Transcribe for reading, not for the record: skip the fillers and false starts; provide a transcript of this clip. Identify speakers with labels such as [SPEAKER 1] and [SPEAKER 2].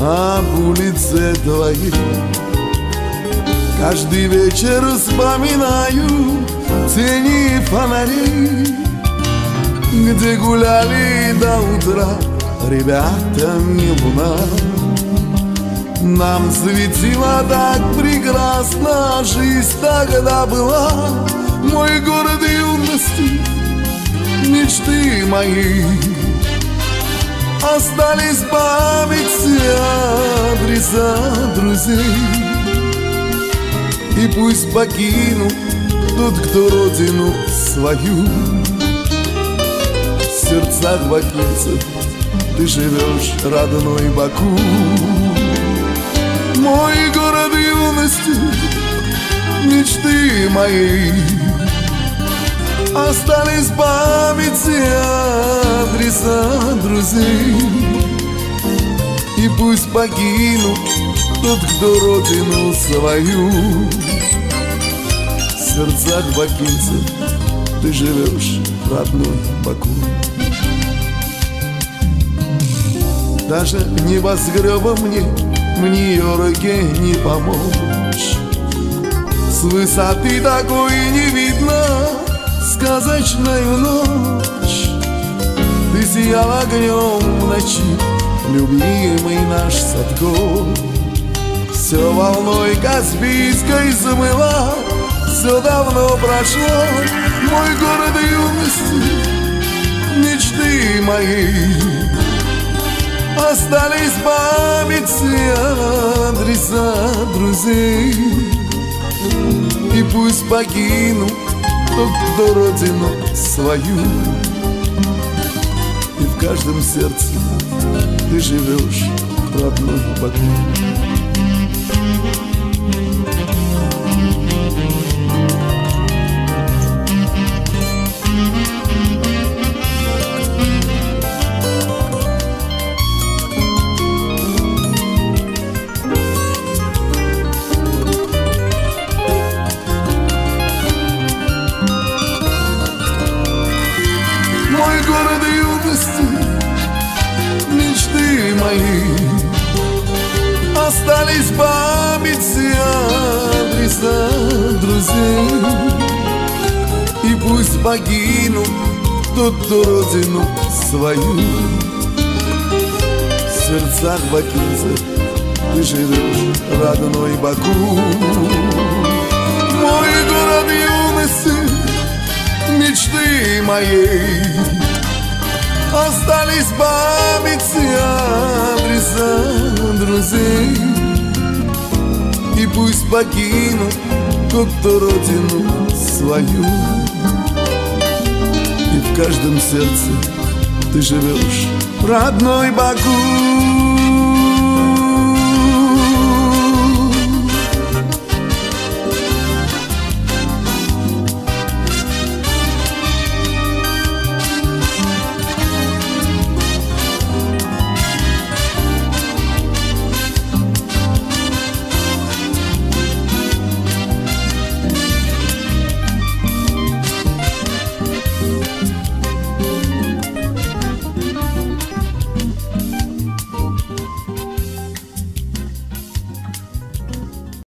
[SPEAKER 1] об улице твоей. Каждый вечер вспоминаю тени фонарей, где гуляли до утра ребята не луна. Нам светила так прекрасно, жизнь тогда была. Мой город юности, мечты мои, остались в памяти адреса друзей. И пусть покинут тот, кто родину свою. В сердцах бакинцев ты живешь, родной Баку. Мой город юности, мечты мои, остались в памяти адреса друзей. И пусть покинут тот, кто родину свою. В сердцах бакинцев ты живешь, родной Баку. Даже небоскребом мне в Нью-Йорке не помочь. С высоты такой не видно сказочную ночь. Ты сиял огнем в ночи, любимый наш Садко. Все волной Каспийской замыла, все давно прошло. Мой город юности, мечты мои, остались в памяти адреса друзей. И пусть покинут тот, кто родину свою. И в каждом сердце ты живешь, родной Баку. Мой город юности, мечты мои, остались в памяти адреса друзей. И пусть покинут тот, кто родину свою. В сердцах бакинцев ты живешь, родной Баку. Мой город юности, мечты моей, остались в памяти адреса друзей. И пусть покинут тот, кто родину свою. И в каждом сердце ты живешь, родной Баку.